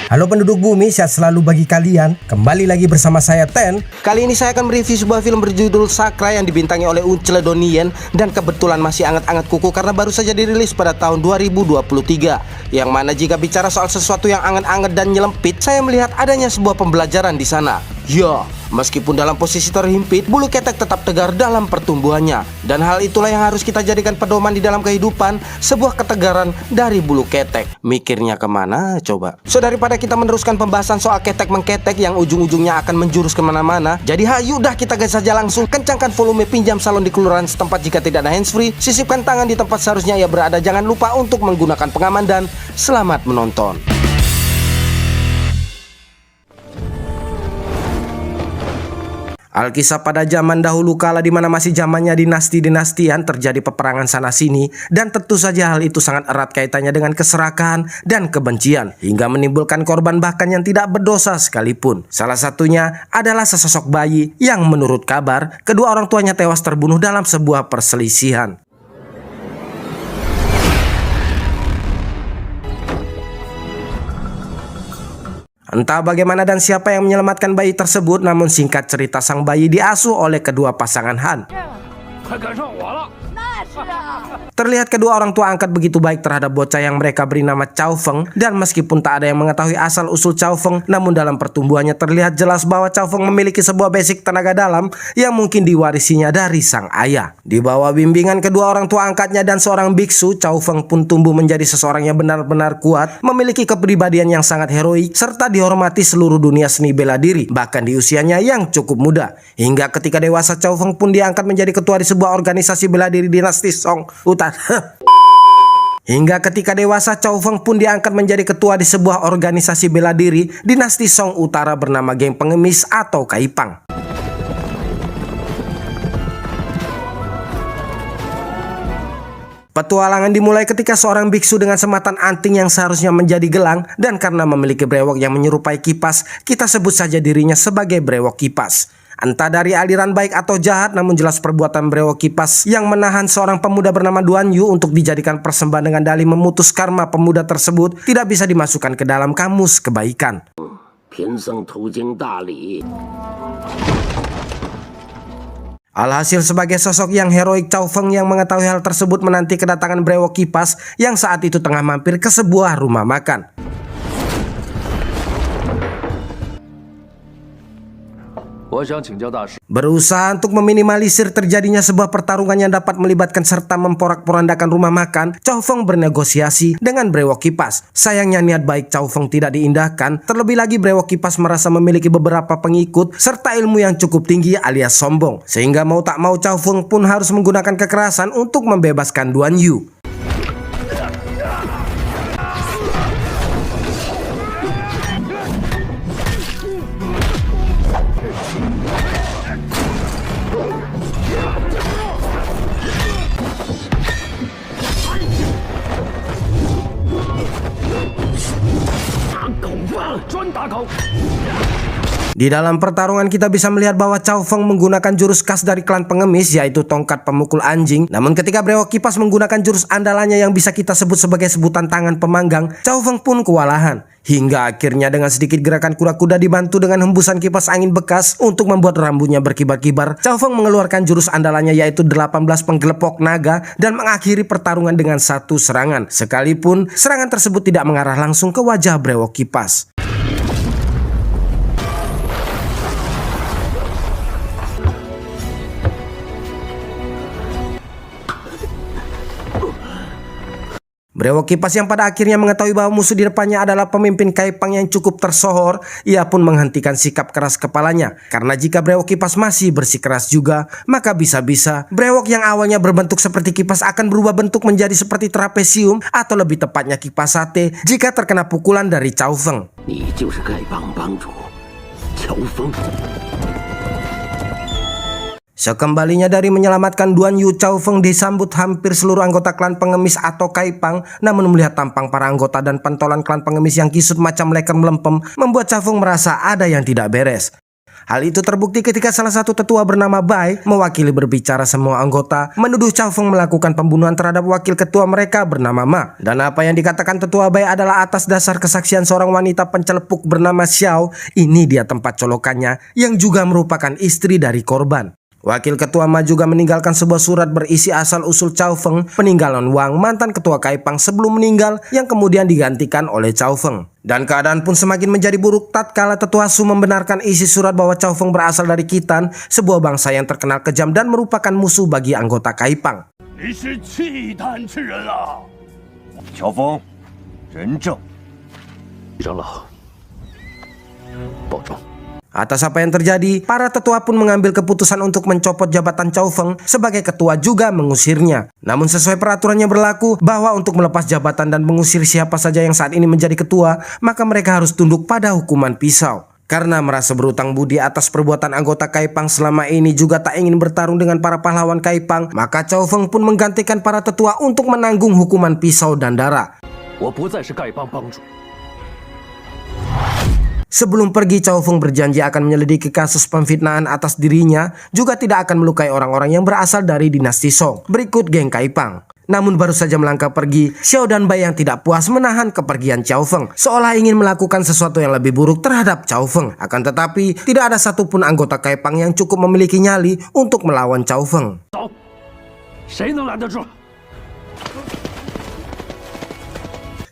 Halo penduduk bumi, sehat selalu bagi kalian. Kembali lagi bersama saya Ten. Kali ini saya akan mereview sebuah film berjudul Sakra yang dibintangi oleh Unchle Donnie dan kebetulan masih anget-anget kuku karena baru saja dirilis pada tahun 2023. Yang mana jika bicara soal sesuatu yang anget-anget dan nyelempit, saya melihat adanya sebuah pembelajaran di sana. Ya, meskipun dalam posisi terhimpit, bulu ketek tetap tegar dalam pertumbuhannya. Dan hal itulah yang harus kita jadikan pedoman di dalam kehidupan, sebuah ketegaran dari bulu ketek. Mikirnya kemana coba? So daripada kita meneruskan pembahasan soal ketek-mengketek yang ujung-ujungnya akan menjurus kemana-mana, jadi hayu dah kita gas saja langsung. Kencangkan volume pinjam salon di kelurahan setempat jika tidak ada handsfree. Sisipkan tangan di tempat seharusnya ia berada. Jangan lupa untuk menggunakan pengaman dan selamat menonton. Alkisah pada zaman dahulu kala di mana masih zamannya dinasti-dinastian terjadi peperangan sana sini, dan tentu saja hal itu sangat erat kaitannya dengan keserakahan dan kebencian hingga menimbulkan korban bahkan yang tidak berdosa sekalipun. Salah satunya adalah sesosok bayi yang menurut kabar kedua orang tuanya tewas terbunuh dalam sebuah perselisihan. Entah bagaimana dan siapa yang menyelamatkan bayi tersebut, namun singkat cerita sang bayi diasuh oleh kedua pasangan Han. Terlihat kedua orang tua angkat begitu baik terhadap bocah yang mereka beri nama Cao Feng, dan meskipun tak ada yang mengetahui asal usul Cao Feng, namun dalam pertumbuhannya terlihat jelas bahwa Cao Feng memiliki sebuah basic tenaga dalam yang mungkin diwarisinya dari sang ayah. Di bawah bimbingan kedua orang tua angkatnya dan seorang biksu, Cao Feng pun tumbuh menjadi seseorang yang benar-benar kuat, memiliki kepribadian yang sangat heroik, serta dihormati seluruh dunia seni bela diri, bahkan di usianya yang cukup muda. Hingga ketika dewasa, Cao Feng pun diangkat menjadi ketua di sebuah organisasi bela diri dinasti Song Utara. Hingga ketika dewasa, Cao Feng pun diangkat menjadi ketua di sebuah organisasi bela diri dinasti Song Utara bernama Geng Pengemis atau Kaipang. Petualangan dimulai ketika seorang biksu dengan sematan anting yang seharusnya menjadi gelang, dan karena memiliki brewok yang menyerupai kipas, kita sebut saja dirinya sebagai brewok kipas. Entah dari aliran baik atau jahat, namun jelas perbuatan brewok kipas yang menahan seorang pemuda bernama Duan Yu untuk dijadikan persembahan dengan dalih memutus karma pemuda tersebut tidak bisa dimasukkan ke dalam kamus kebaikan. Alhasil sebagai sosok yang heroik, Cao Feng yang mengetahui hal tersebut menanti kedatangan brewok kipas yang saat itu tengah mampir ke sebuah rumah makan. Berusaha untuk meminimalisir terjadinya sebuah pertarungan yang dapat melibatkan serta memporak-porandakan rumah makan, Cao Feng bernegosiasi dengan brewok kipas. Sayangnya niat baik Cao Feng tidak diindahkan, terlebih lagi brewok kipas merasa memiliki beberapa pengikut serta ilmu yang cukup tinggi alias sombong, sehingga mau tak mau Cao Feng pun harus menggunakan kekerasan untuk membebaskan Duan Yu. Di dalam pertarungan kita bisa melihat bahwa Cao Feng menggunakan jurus khas dari klan pengemis, yaitu tongkat pemukul anjing. Namun ketika brewok kipas menggunakan jurus andalannya yang bisa kita sebut sebagai sebutan tangan pemanggang, Cao Feng pun kewalahan. Hingga akhirnya dengan sedikit gerakan kuda-kuda dibantu dengan hembusan kipas angin bekas untuk membuat rambutnya berkibar-kibar, Cao Feng mengeluarkan jurus andalannya yaitu 18 penggelepok naga dan mengakhiri pertarungan dengan satu serangan. Sekalipun serangan tersebut tidak mengarah langsung ke wajah brewok kipas. Brewok kipas yang pada akhirnya mengetahui bahwa musuh di depannya adalah pemimpin Kaipang yang cukup tersohor, ia pun menghentikan sikap keras kepalanya. Karena jika brewok kipas masih bersikeras juga, maka bisa-bisa brewok yang awalnya berbentuk seperti kipas akan berubah bentuk menjadi seperti trapesium atau lebih tepatnya kipas sate jika terkena pukulan dari Cao Feng. Sekembalinya dari menyelamatkan Duan Yu, Cao Feng disambut hampir seluruh anggota klan pengemis atau Kaipang. Namun melihat tampang para anggota dan pentolan klan pengemis yang kisut macam leker melempem, membuat Cao Feng merasa ada yang tidak beres. Hal itu terbukti ketika salah satu tetua bernama Bai mewakili berbicara semua anggota menuduh Chow Feng melakukan pembunuhan terhadap wakil ketua mereka bernama Ma. Dan apa yang dikatakan tetua Bai adalah atas dasar kesaksian seorang wanita pencelepuk bernama Xiao. Ini dia tempat colokannya yang juga merupakan istri dari korban. Wakil ketua Ma juga meninggalkan sebuah surat berisi asal-usul Chow Feng, peninggalan Wang, mantan ketua Kaipang sebelum meninggal yang kemudian digantikan oleh Chow Feng. Dan keadaan pun semakin menjadi buruk tatkala tetua Su membenarkan isi surat bahwa Chow Feng berasal dari Khitan, sebuah bangsa yang terkenal kejam dan merupakan musuh bagi anggota Kaipang. Chow Feng, 人正。长老，保重。 Atas apa yang terjadi, para tetua pun mengambil keputusan untuk mencopot jabatan Chow Feng sebagai ketua juga mengusirnya. Namun sesuai peraturannya berlaku bahwa untuk melepas jabatan dan mengusir siapa saja yang saat ini menjadi ketua, maka mereka harus tunduk pada hukuman pisau. Karena merasa berutang budi atas perbuatan anggota Kaipang selama ini juga tak ingin bertarung dengan para pahlawan Kaipang, maka Chow Feng pun menggantikan para tetua untuk menanggung hukuman pisau dan darah. Sebelum pergi, Chow Feng berjanji akan menyelidiki kasus pemfitnahan atas dirinya, juga tidak akan melukai orang-orang yang berasal dari dinasti Song, berikut geng Kaipang. Namun baru saja melangkah pergi, Xiao dan Bai yang tidak puas menahan kepergian Chow Feng, seolah ingin melakukan sesuatu yang lebih buruk terhadap Chow Feng. Akan tetapi, tidak ada satupun anggota Kaipang yang cukup memiliki nyali untuk melawan Chow Feng.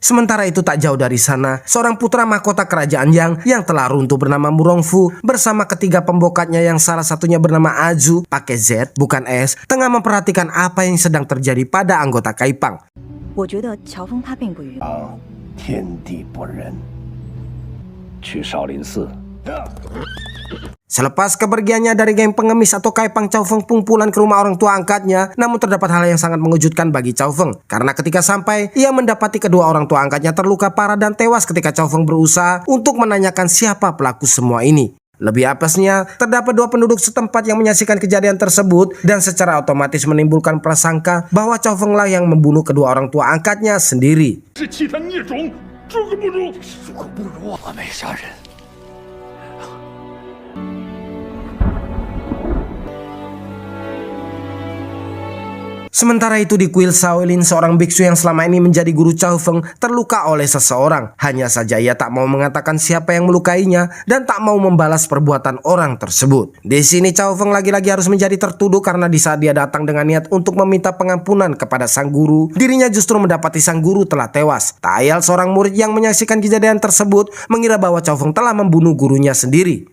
Sementara itu tak jauh dari sana, seorang putra mahkota kerajaan yang telah runtuh bernama Murongfu bersama ketiga pembokatnya yang salah satunya bernama Aju, pakai Z bukan S, tengah memperhatikan apa yang sedang terjadi pada anggota Kaipang. Selepas kepergiannya dari geng pengemis atau Kaipang, Chow Feng pun pulang ke rumah orang tua angkatnya. Namun terdapat hal yang sangat mengejutkan bagi Chow Feng, karena ketika sampai, ia mendapati kedua orang tua angkatnya terluka parah dan tewas ketika Chow Feng berusaha untuk menanyakan siapa pelaku semua ini. Lebih apesnya, terdapat dua penduduk setempat yang menyaksikan kejadian tersebut dan secara otomatis menimbulkan prasangka bahwa Chow Feng lah yang membunuh kedua orang tua angkatnya sendiri. Sementara itu di kuil Shaolin, seorang biksu yang selama ini menjadi guru Chow Feng terluka oleh seseorang. Hanya saja ia tak mau mengatakan siapa yang melukainya dan tak mau membalas perbuatan orang tersebut. Di sini Chow Feng lagi-lagi harus menjadi tertuduh karena di saat dia datang dengan niat untuk meminta pengampunan kepada sang guru, dirinya justru mendapati sang guru telah tewas. Tak ayal seorang murid yang menyaksikan kejadian tersebut mengira bahwa Chow Feng telah membunuh gurunya sendiri.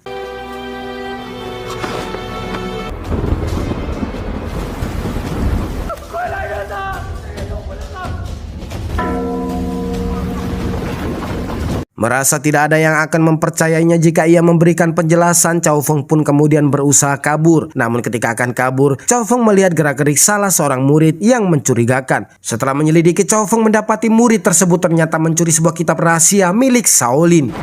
Merasa tidak ada yang akan mempercayainya jika ia memberikan penjelasan, Chow Feng pun kemudian berusaha kabur. Namun ketika akan kabur, Chow Feng melihat gerak-gerik salah seorang murid yang mencurigakan. Setelah menyelidiki, Chow Feng mendapati murid tersebut ternyata mencuri sebuah kitab rahasia milik Shaolin.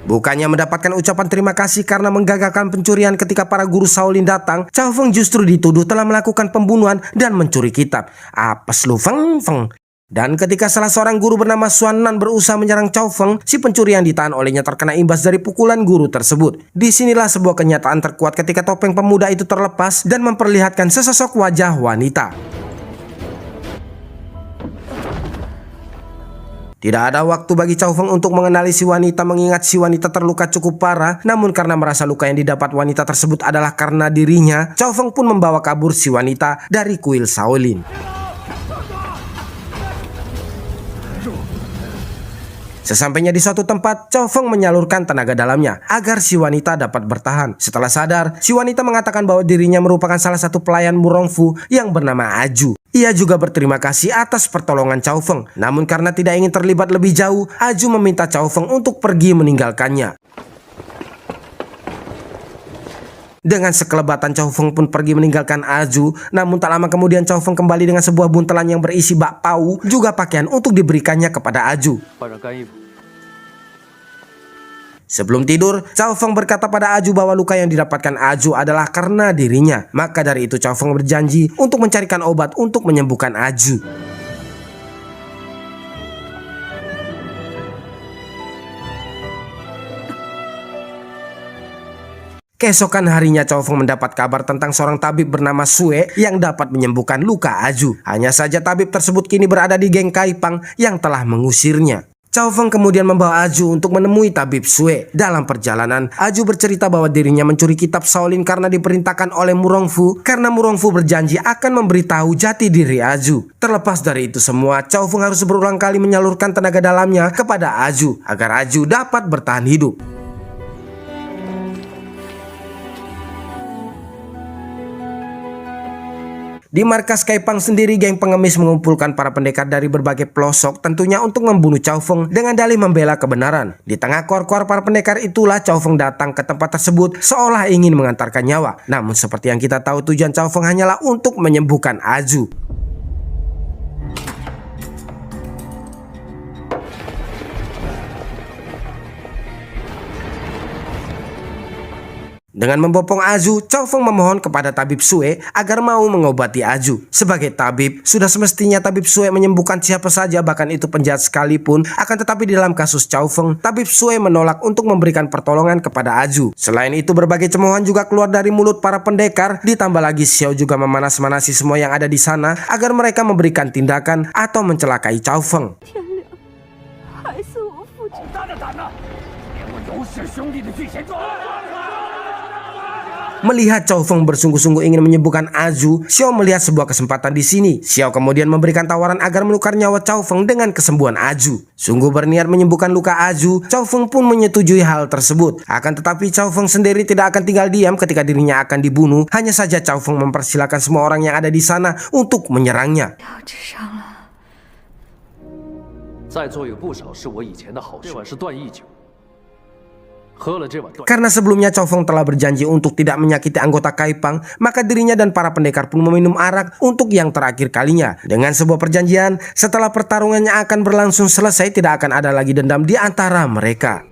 Bukannya mendapatkan ucapan terima kasih karena menggagalkan pencurian ketika para guru Shaolin datang, Chow Feng justru dituduh telah melakukan pembunuhan dan mencuri kitab. Apes lu Feng Feng. Dan ketika salah seorang guru bernama Xuan Nan berusaha menyerang Chow Feng, si pencuri yang ditahan olehnya terkena imbas dari pukulan guru tersebut. Disinilah sebuah kenyataan terkuat ketika topeng pemuda itu terlepas dan memperlihatkan sesosok wajah wanita. Tidak ada waktu bagi Chow Feng untuk mengenali si wanita, mengingat si wanita terluka cukup parah. Namun karena merasa luka yang didapat wanita tersebut adalah karena dirinya, Chow Feng pun membawa kabur si wanita dari kuil Shaolin. Sesampainya di suatu tempat, Chow Feng menyalurkan tenaga dalamnya agar si wanita dapat bertahan. Setelah sadar, si wanita mengatakan bahwa dirinya merupakan salah satu pelayan Murongfu yang bernama Aju. Ia juga berterima kasih atas pertolongan Chow Feng. Namun karena tidak ingin terlibat lebih jauh, Aju meminta Chow Feng untuk pergi meninggalkannya. Dengan sekelebatan Chow Feng pun pergi meninggalkan Aju. Namun tak lama kemudian Chow Feng kembali dengan sebuah buntelan yang berisi bakpao, juga pakaian untuk diberikannya kepada Aju. Sebelum tidur, Cao Feng berkata pada Aju bahwa luka yang didapatkan Aju adalah karena dirinya. Maka dari itu Cao Feng berjanji untuk mencarikan obat untuk menyembuhkan Aju. Keesokan harinya Cao Feng mendapat kabar tentang seorang tabib bernama Sue yang dapat menyembuhkan luka Aju. Hanya saja tabib tersebut kini berada di geng Kaipang yang telah mengusirnya. Cao Feng kemudian membawa Aju untuk menemui tabib Sue. Dalam perjalanan, Aju bercerita bahwa dirinya mencuri kitab Shaolin karena diperintahkan oleh Murongfu, karena Murongfu berjanji akan memberitahu jati diri Aju. Terlepas dari itu semua, Cao Feng harus berulang kali menyalurkan tenaga dalamnya kepada Aju agar Aju dapat bertahan hidup. Di markas Kaipang sendiri, geng pengemis mengumpulkan para pendekar dari berbagai pelosok tentunya untuk membunuh Cao Feng dengan dalih membela kebenaran. Di tengah kor-kor para pendekar itulah Cao Feng datang ke tempat tersebut seolah ingin mengantarkan nyawa. Namun seperti yang kita tahu, tujuan Cao Feng hanyalah untuk menyembuhkan Aju. Dengan membopong Aju, Cao Feng memohon kepada tabib Sue agar mau mengobati Aju. Sebagai tabib, sudah semestinya tabib Sue menyembuhkan siapa saja, bahkan itu penjahat sekalipun. Akan tetapi di dalam kasus Cao Feng, tabib Sue menolak untuk memberikan pertolongan kepada Aju. Selain itu, berbagai cemoohan juga keluar dari mulut para pendekar. Ditambah lagi Xiao juga memanas-manasi semua yang ada di sana agar mereka memberikan tindakan atau mencelakai Cao Feng. Melihat Cao Feng bersungguh-sungguh ingin menyembuhkan Aju, Xiao melihat sebuah kesempatan di sini. Xiao kemudian memberikan tawaran agar menukar nyawa Cao Feng dengan kesembuhan Aju. Sungguh berniat menyembuhkan luka Aju, Cao Feng pun menyetujui hal tersebut. Akan tetapi Cao Feng sendiri tidak akan tinggal diam ketika dirinya akan dibunuh. Hanya saja Cao Feng mempersilahkan semua orang yang ada di sana untuk menyerangnya. Karena sebelumnya Cao Feng telah berjanji untuk tidak menyakiti anggota Kaipang, maka dirinya dan para pendekar pun meminum arak untuk yang terakhir kalinya. Dengan sebuah perjanjian, setelah pertarungannya akan berlangsung selesai, tidak akan ada lagi dendam di antara mereka.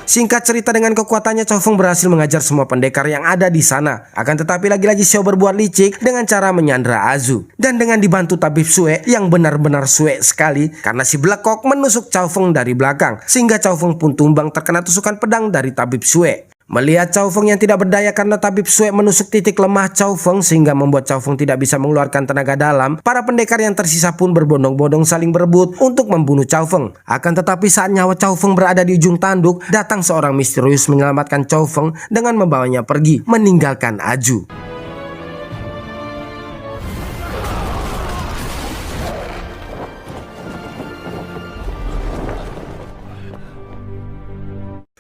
Singkat cerita, dengan kekuatannya Cao Feng berhasil mengajar semua pendekar yang ada di sana. Akan tetapi lagi-lagi Xiao berbuat licik dengan cara menyandra Aju. Dan dengan dibantu tabib Sue yang benar-benar Sue sekali, karena si Blekok menusuk Cao Feng dari belakang, sehingga Cao Feng pun tumbang terkena tusukan pedang dari tabib Sue. Melihat Cao Feng yang tidak berdaya karena tabib Sue menusuk titik lemah Cao Feng sehingga membuat Cao Feng tidak bisa mengeluarkan tenaga dalam, para pendekar yang tersisa pun berbondong-bondong saling berebut untuk membunuh Cao Feng. Akan tetapi saat nyawa Cao Feng berada di ujung tanduk, datang seorang misterius menyelamatkan Cao Feng dengan membawanya pergi, meninggalkan Aju.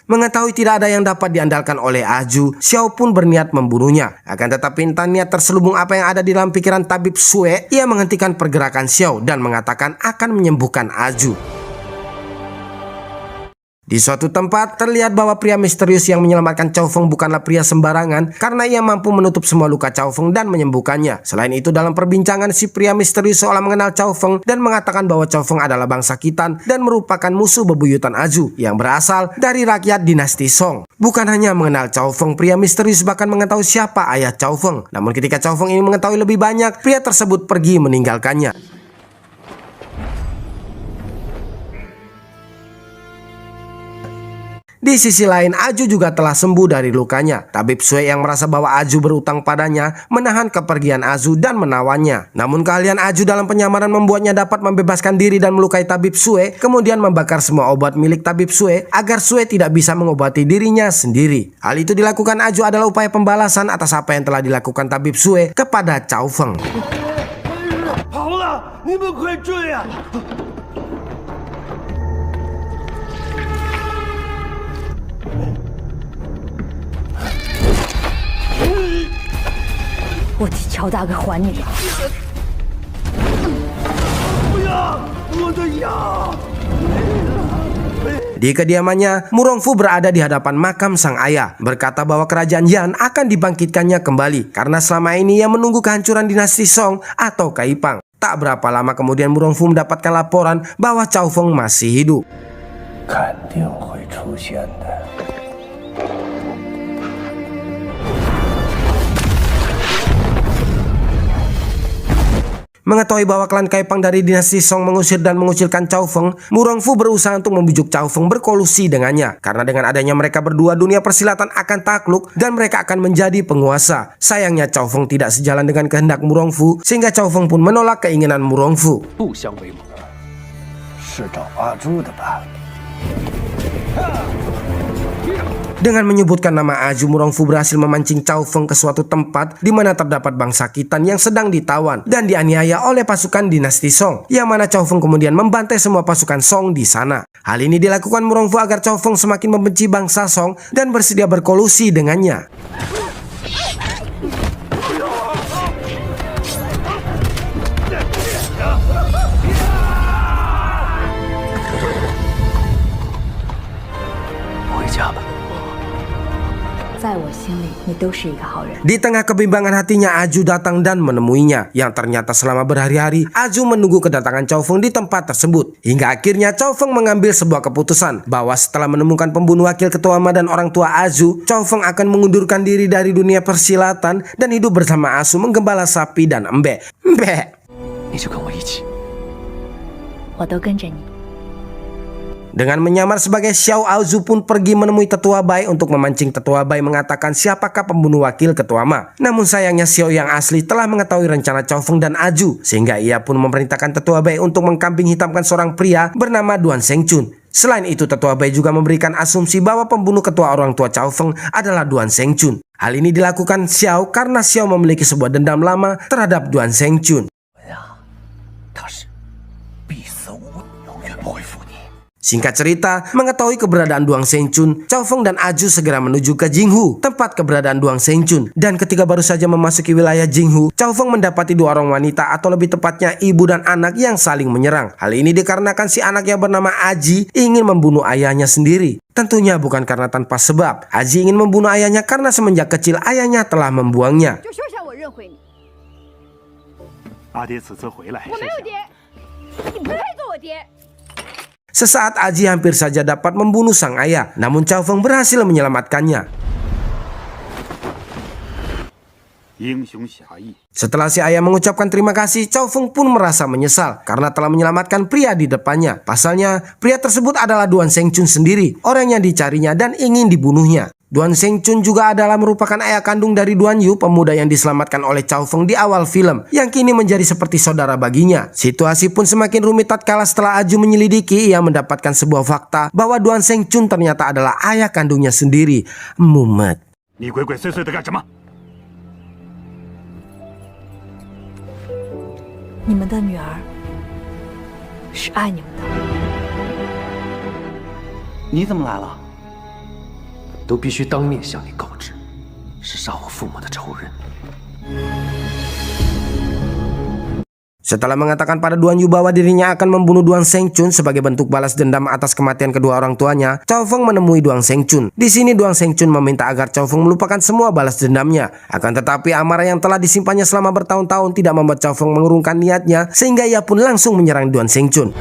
Mengetahui tidak ada yang dapat diandalkan oleh Aju, Xiao pun berniat membunuhnya. Akan tetapi entah niat terselubung apa yang ada di dalam pikiran tabib Sue, ia menghentikan pergerakan Xiao dan mengatakan akan menyembuhkan Aju. Di suatu tempat, terlihat bahwa pria misterius yang menyelamatkan Cao Feng bukanlah pria sembarangan karena ia mampu menutup semua luka Cao Feng dan menyembuhkannya. Selain itu, dalam perbincangan, si pria misterius seolah mengenal Cao Feng dan mengatakan bahwa Cao Feng adalah bangsa Khitan dan merupakan musuh bebuyutan Aju yang berasal dari rakyat dinasti Song. Bukan hanya mengenal Cao Feng, pria misterius bahkan mengetahui siapa ayah Cao Feng. Namun ketika Cao Feng ingin mengetahui lebih banyak, pria tersebut pergi meninggalkannya. Di sisi lain, Aju juga telah sembuh dari lukanya. Tabib Sue yang merasa bahwa Aju berutang padanya menahan kepergian Aju dan menawannya. Namun keahlian Aju dalam penyamaran membuatnya dapat membebaskan diri dan melukai Tabib Sue, kemudian membakar semua obat milik Tabib Sue agar Sue tidak bisa mengobati dirinya sendiri. Hal itu dilakukan Aju adalah upaya pembalasan atas apa yang telah dilakukan Tabib Sue kepada Cao Feng. 好了，你们快追啊！ 我替乔大哥还你了。 不要我的药！ Di kediamannya, Murongfu berada di hadapan makam sang ayah, berkata bahwa kerajaan Yan akan dibangkitkannya kembali karena selama ini ia menunggu kehancuran dinasti Song atau Kaipang. Tak berapa lama kemudian Murongfu mendapatkan laporan bahwa Cao Feng masih hidup. 肯定会出现的。 Mengetahui bahwa klan Kaipang dari dinasti Song mengusir dan mengucilkan Cao Feng, Murongfu berusaha untuk membujuk Cao Feng berkolusi dengannya. Karena dengan adanya mereka berdua, dunia persilatan akan takluk dan mereka akan menjadi penguasa. Sayangnya Cao Feng tidak sejalan dengan kehendak Murongfu, sehingga Cao Feng pun menolak keinginan Murongfu. 不相为谋。是找阿朱的吧？ Dengan menyebutkan nama Aju, Murongfu berhasil memancing Cao Feng ke suatu tempat di mana terdapat bangsa Khitan yang sedang ditawan dan dianiaya oleh pasukan dinasti Song, yang mana Cao Feng kemudian membantai semua pasukan Song di sana. Hal ini dilakukan Murongfu agar Cao Feng semakin membenci bangsa Song dan bersedia berkolusi dengannya. Di tengah kebimbangan hatinya, Aju datang dan menemuinya, yang ternyata selama berhari-hari Aju menunggu kedatangan Cao Feng di tempat tersebut. Hingga akhirnya Cao Feng mengambil sebuah keputusan bahwa setelah menemukan pembunuh wakil ketua Ma dan orang tua Aju, Cao Feng akan mengundurkan diri dari dunia persilatan dan hidup bersama Aju menggembala sapi dan embe. Embe. 你就跟我一起。我都跟着你。 Dengan menyamar sebagai Xiao, Aozu pun pergi menemui Tetua Bai untuk memancing Tetua Bai mengatakan siapakah pembunuh wakil Ketua Ma. Namun sayangnya Xiao yang asli telah mengetahui rencana Cao Feng dan Aju, sehingga ia pun memerintahkan Tetua Bai untuk mengkambing hitamkan seorang pria bernama Duan Shengchun. Selain itu, Tetua Bai juga memberikan asumsi bahwa pembunuh ketua orang tua Cao Feng adalah Duan Shengchun. Hal ini dilakukan Xiao karena Xiao memiliki sebuah dendam lama terhadap Duan Shengchun. 他是必死无疑，永远不会负你。 Singkat cerita, mengetahui keberadaan Duan Shengchun, Cao Feng dan Aju segera menuju ke Jinghu, tempat keberadaan Duan Shengchun. Dan ketika baru saja memasuki wilayah Jinghu, Cao Feng mendapati dua orang wanita atau lebih tepatnya ibu dan anak yang saling menyerang. Hal ini dikarenakan si anak yang bernama Aji ingin membunuh ayahnya sendiri. Tentunya bukan karena tanpa sebab. Aji ingin membunuh ayahnya karena semenjak kecil ayahnya telah membuangnya. 就说上我认回你，阿爹此次回来，我没有爹，你不配做我爹。 Sesaat Aji hampir saja dapat membunuh sang ayah, namun Cao Feng berhasil menyelamatkannya. 英雄侠义。 Setelah si ayah mengucapkan terima kasih, Cao Feng pun merasa menyesal karena telah menyelamatkan pria di depannya. Pasalnya, pria tersebut adalah Duan Shengchun sendiri, orang yang dicarinya dan ingin dibunuhnya. Duan Shengchun juga adalah merupakan ayah kandung dari Duan Yu, pemuda yang diselamatkan oleh Cao Feng di awal film, yang kini menjadi seperti saudara baginya. Situasi pun semakin rumit tatkala setelah Aju menyelidiki, ia mendapatkan sebuah fakta bahwa Duan Shengchun ternyata adalah ayah kandungnya sendiri, Mumet. 你鬼鬼祟祟的干什么？ 你们的女儿是爱你们的。 你怎么来了？都必须当面向你告知，是杀我父母的仇人。 Setelah mengatakan pada Duan Yu bahwa dirinya akan membunuh Duan Shengchun sebagai bentuk balas dendam atas kematian kedua orang tuanya, Cao Feng menemui Duan Shengchun. Di sini Duan Shengchun meminta agar Cao Feng melupakan semua balas dendamnya. Akan tetapi amarah yang telah disimpannya selama bertahun-tahun tidak membuat Cao Feng mengurungkan niatnya, sehingga ia pun langsung menyerang Duan Shengchun.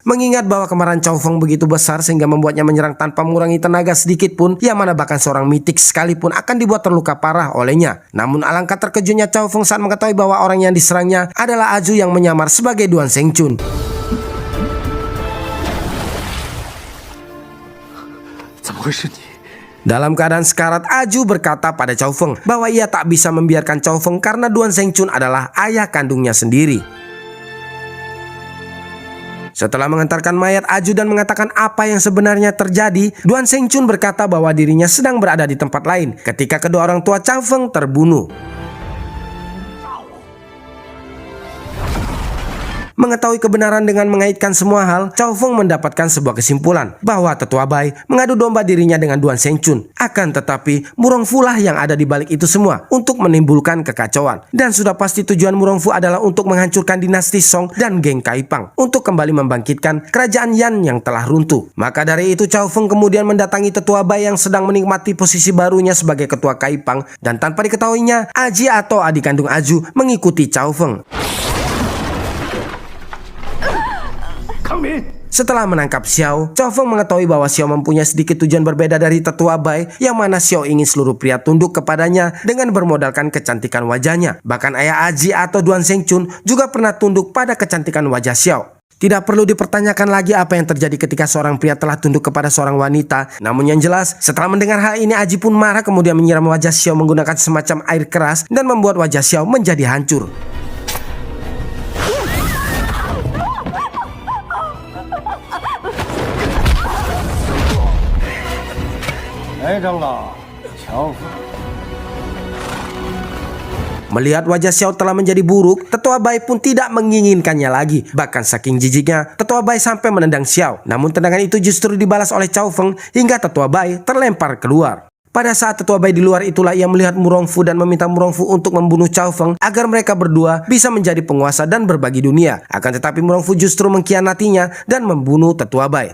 Mengingat bahwa kemarahan Cao Feng begitu besar sehingga membuatnya menyerang tanpa mengurangi tenaga sedikit pun, yang mana bahkan seorang mitik sekalipun akan dibuat terluka parah olehnya. Namun alangkah terkejutnya Cao Feng saat mengetahui bahwa orang yang diserangnya adalah Aju yang menyamar sebagai Duan Shengchun. 会是你？ Dalam keadaan sekarat, Aju berkata pada Chao Feng bahwa ia tak bisa membiarkan Chao Feng karena Duan Shengchun adalah ayah kandungnya sendiri. Setelah mengantarkan mayat Aju dan mengatakan apa yang sebenarnya terjadi, Duan Shengchun berkata bahwa dirinya sedang berada di tempat lain ketika kedua orang tua Chao Feng terbunuh. Mengetahui kebenaran dengan mengaitkan semua hal, Chao Feng mendapatkan sebuah kesimpulan bahwa Tetua Bai mengadu domba dirinya dengan Duan Shengchun. Akan tetapi, Murongfu lah yang ada di balik itu semua untuk menimbulkan kekacauan. Dan sudah pasti tujuan Murongfu adalah untuk menghancurkan dinasti Song dan geng Kaipang untuk kembali membangkitkan kerajaan Yan yang telah runtuh. Maka dari itu Chao Feng kemudian mendatangi Tetua Bai yang sedang menikmati posisi barunya sebagai ketua Kaipang, dan tanpa diketahuinya, Aji atau adik kandung Aju mengikuti Chao Feng. Setelah menangkap Xiao, Chao Feng mengetahui bahwa Xiao mempunyai sedikit tujuan berbeda dari Tetua Bai, yang mana Xiao ingin seluruh pria tunduk kepadanya dengan bermodalkan kecantikan wajahnya. Bahkan ayah Aji atau Duan Shengchun juga pernah tunduk pada kecantikan wajah Xiao. Tidak perlu dipertanyakan lagi apa yang terjadi ketika seorang pria telah tunduk kepada seorang wanita. Namun yang jelas, setelah mendengar hal ini, Aji pun marah kemudian menyiram wajah Xiao menggunakan semacam air keras dan membuat wajah Xiao menjadi hancur. 来长老，乔夫。 Melihat wajah Xiao telah menjadi buruk, Tetua Bai pun tidak menginginkannya lagi. Bahkan saking jijiknya, Tetua Bai sampai menendang Xiao. Namun tendangan itu justru dibalas oleh Chao Feng hingga Tetua Bai terlempar keluar. Pada saat Tetua Bai di luar itulah ia melihat Murongfu dan meminta Murongfu untuk membunuh Chao Feng agar mereka berdua bisa menjadi penguasa dan berbagi dunia. Akan tetapi Murongfu justru mengkhianatinya dan membunuh Tetua Bai.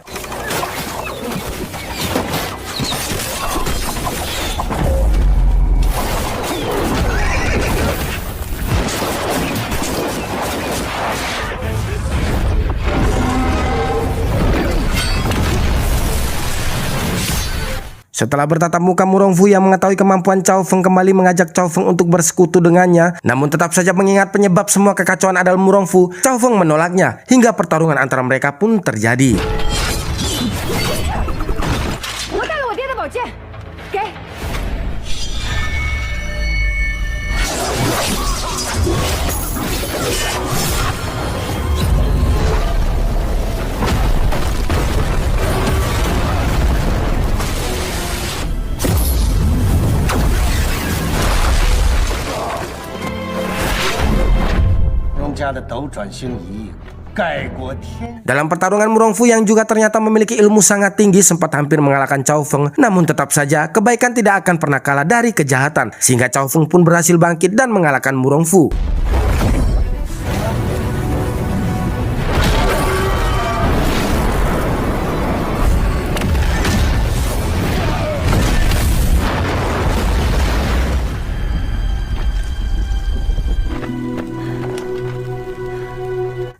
Setelah bertatap muka, Murongfu yang mengetahui kemampuan Chao Feng kembali mengajak Chao Feng untuk bersekutu dengannya. Namun tetap saja mengingat penyebab semua kekacauan adalah Murongfu, Chao Feng menolaknya hingga pertarungan antara mereka pun terjadi. 我带了我爹的宝剑，给。 用家的斗转星移，盖过天。 Dalam pertarungan, Murongfu yang juga ternyata memiliki ilmu sangat tinggi sempat hampir mengalahkan Chao Feng. Namun tetap saja kebaikan tidak akan pernah kalah dari kejahatan, sehingga Chao Feng pun berhasil bangkit dan mengalahkan Murongfu.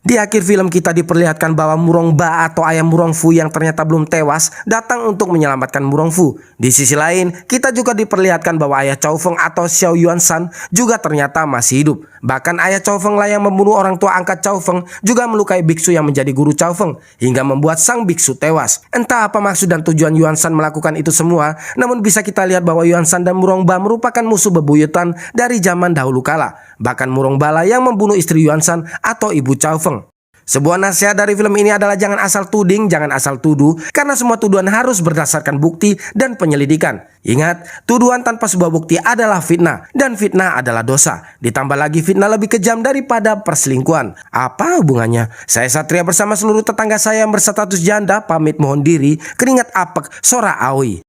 Di akhir film kita diperlihatkan bahwa Murongba atau ayah Murongfu yang ternyata belum tewas datang untuk menyelamatkan Murongfu. Di sisi lain, kita juga diperlihatkan bahwa ayah Chao Feng atau Xiao Yuanshan juga ternyata masih hidup. Bahkan ayah Chao Feng lah yang membunuh orang tua angkat Chao Feng juga melukai biksu yang menjadi guru Chao Feng hingga membuat sang biksu tewas. Entah apa maksud dan tujuan Yuanshan melakukan itu semua, namun bisa kita lihat bahwa Yuanshan dan Murongba merupakan musuh bebuyutan dari zaman dahulu kala. Bahkan Murongba lah yang membunuh istri Yuanshan atau ibu Chao Feng. Sebuah nasihat dari film ini adalah jangan asal tuding, jangan asal tuduh, karena semua tuduhan harus berdasarkan bukti dan penyelidikan. Ingat, tuduhan tanpa sebuah bukti adalah fitnah, dan fitnah adalah dosa. Ditambah lagi fitnah lebih kejam daripada perselingkuhan. Apa hubungannya? Saya Satria bersama seluruh tetangga saya yang berstatus janda pamit mohon diri, keringat apek, sora awi.